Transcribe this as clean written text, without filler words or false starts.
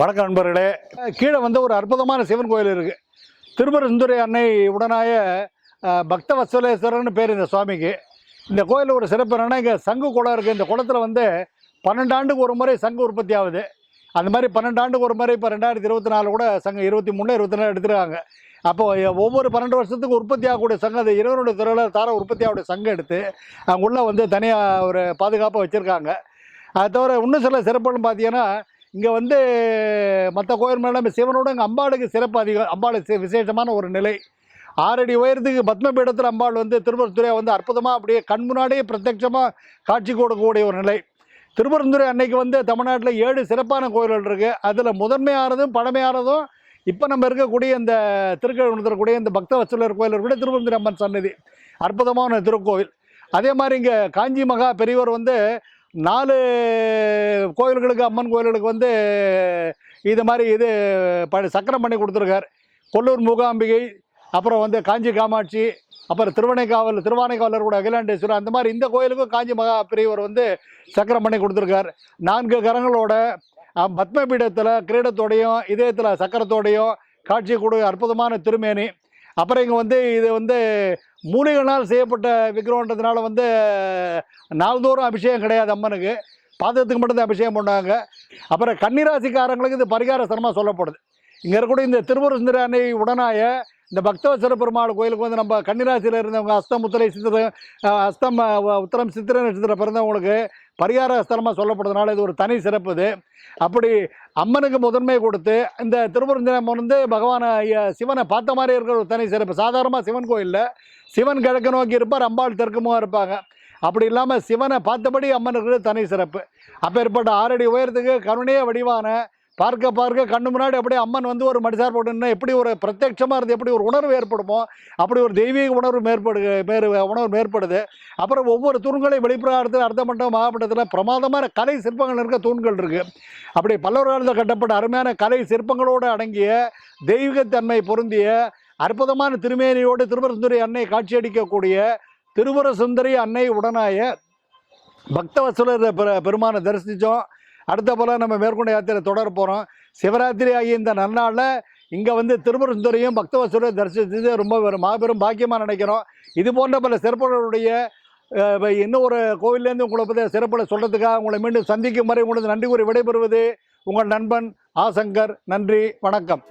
வணக்கம் நண்பர்களே. கீழே வந்து ஒரு அற்புதமான சிவன் கோயில் இருக்குது. திருப்பர சுந்தரி அன்னை உடனாய பக்த வத்சலேஸ்வரர்னு பேர் இந்த சுவாமிக்கு. இந்த கோயிலில் ஒரு சிறப்பு என்னென்னா, இங்கே சங்கு குளம் இருக்குது. இந்த குளத்தில் வந்து 12 ஆண்டுக்கு ஒரு முறை சங்கு உற்பத்தி ஆகுது. அந்த மாதிரி 12 ஆண்டுக்கு ஒரு முறை இப்போ 2024 கூட சங்கம் 23, 24 எடுத்துருக்காங்க. அப்போது ஒவ்வொரு 12 வருஷத்துக்கு உற்பத்தி ஆகக்கூடிய சங்கம், அது இறைவனுடைய துறையில் தார உற்பத்தி ஆகக்கூடிய சங்கம் எடுத்து அங்குள்ளே வந்து தனியாக ஒரு பாதுகாப்பாக வச்சுருக்காங்க. அதை தவிர இன்னும் சில சிறப்புன்னு பார்த்தீங்கன்னா, இங்கே வந்து மற்ற கோயில் மேலே சிவனோட இங்கே அம்பாளுக்கு சிறப்பு அதிகம். அம்பாளுக்கு விசேஷமான ஒரு நிலை. 6 அடி உயரத்துக்கு பத்மபீடத்தில் அம்பாள் வந்து திருப்பரந்துரை வந்து அற்புதமாக அப்படியே கண் முன்னாடியே பிரத்யட்சமாக காட்சி கொடுக்கக்கூடிய ஒரு நிலை. திருப்பரந்துரை அன்னைக்கு வந்து தமிழ்நாட்டில் 7 சிறப்பான கோயில்கள் இருக்குது. அதில் முதன்மையானதும் பழமையானதும் இப்போ நம்ம இருக்கக்கூடிய இந்த திருக்கழுக்குன்றக்கூடிய இந்த பக்த வத்சலர் கோயில் இருக்கக்கூடிய திருப்பரந்துரை அம்மன் சன்னதி அற்புதமான திருக்கோவில். அதே மாதிரி இங்கே காஞ்சி மகா பெரியவர் வந்து 4 கோயில்களுக்கு அம்மன் கோயில்களுக்கு வந்து இது மாதிரி சக்கரம் பண்ணி கொடுத்துருக்கார். கொல்லூர் மூகாம்பிகை, அப்புறம் வந்து காஞ்சி காமாட்சி, அப்புறம் திருவானைக்காவலர் கூட அகிலாண்டேஸ்வரர், அந்த மாதிரி இந்த கோயிலுக்கும் காஞ்சி மகா பெரியவர் வந்து சக்கரம் பண்ணி கொடுத்துருக்கார். 4 கரங்களோட பத்மபீடத்தில் கிரீடத்தோடையும் இதயத்தில் சக்கரத்தோடையும் காட்சி கொடுக்க அற்புதமான திருமேனி. அப்புறம் இங்கே வந்து இது வந்து மூலிகைகளால் செய்யப்பட்ட விக்கிரகன்றதுனால வந்து நாள்தோறும் அபிஷேகம் கிடையாது. அம்மனுக்கு பாதத்துக்கு மட்டும்தான் அபிஷேகம் பண்ணாங்க. அப்புறம் கன்னிராசிக்காரங்களுக்கு இது பரிகார ஸ்தலமாக சொல்லப்படுது. இங்கே இருக்கக்கூடிய இந்த திருப்பர சுந்தரி அன்னை உடனாய இந்த பக்தவத்சல பெருமாள் கோயிலுக்கு வந்து நம்ம கன்னிராசியில் இருந்தவங்க உத்தரம் சித்திரை நட்சத்திரம் பிறந்தவங்களுக்கு பரிகார ஸ்தலமாக சொல்லப்படுறதுனால இது ஒரு தனி சிறப்பு. இது அப்படி அம்மனுக்கு முதன்மை கொடுத்து இந்த திருப்பர சுந்தரி அம்மன் வந்து பகவான் சிவனை பார்த்த மாதிரி இருக்கிற ஒரு தனி சிறப்பு. சாதாரணமாக சிவன் கோயிலில் சிவன் கிழக்கு நோக்கி இருப்பார், அம்பாள் தெற்குமாக இருப்பாங்க. அப்படி இல்லாமல் சிவனை பார்த்தபடி அம்மன் இருக்கிறது தனி சிறப்பு. அப்பேற்பட்ட 6 அடி உயரத்துக்கு கருணையே வடிவான பார்க்க கண்ணு முன்னாடி அப்படியே அம்மன் வந்து ஒரு மடிசார் போட்டுன்னா எப்படி ஒரு பிரத்யட்சமாக இருந்து எப்படி ஒரு உணர்வு ஏற்படுமோ அப்படி ஒரு தெய்வீக உணர்வு ஏற்படுது. அப்புறம் ஒவ்வொரு தூண்களையும் வெளிப்பிரகாரத்தில் அர்த்தமண்டபம் மகாமண்டபத்தில் பிரமாதமான கலை சிற்பங்கள் இருக்க தூண்கள் இருக்குது. அப்படி பல்லவர் காலத்தில் கட்டப்பட்ட அருமையான கலை சிற்பங்களோடு அடங்கிய தெய்வீகத்தன்மை பொருந்திய அற்புதமான திருமேனியோடு திருப்பர சுந்தரி அன்னை காட்சியளிக்கக்கூடிய திருப்பர சுந்தரி அன்னை உடனாய பக்தவத்சலர் பெருமானை தரிசித்தோம். அடுத்த போல நம்ம மேற்கொண்ட யாத்திரை தொடர போகிறோம். சிவராத்திரி ஆகிய இந்த நன்னாளில் இங்கே வந்து திருப்பர சுந்தரியும் பக்தவத்சலரை தரிசித்தது ரொம்ப மாபெரும் பாக்கியமாக நினைக்கிறோம். இது போன்ற பல சிறப்புகளுடைய இன்னும் ஒரு கோவிலேருந்து உங்களை பற்றி சிறப்புகளை சொல்கிறதுக்காக உங்களை மீண்டும் சந்திக்கும் வரை உங்களுக்கு நன்றி கூறி விடைபெறுவது உங்கள் நண்பன் ஆசங்கர். நன்றி, வணக்கம்.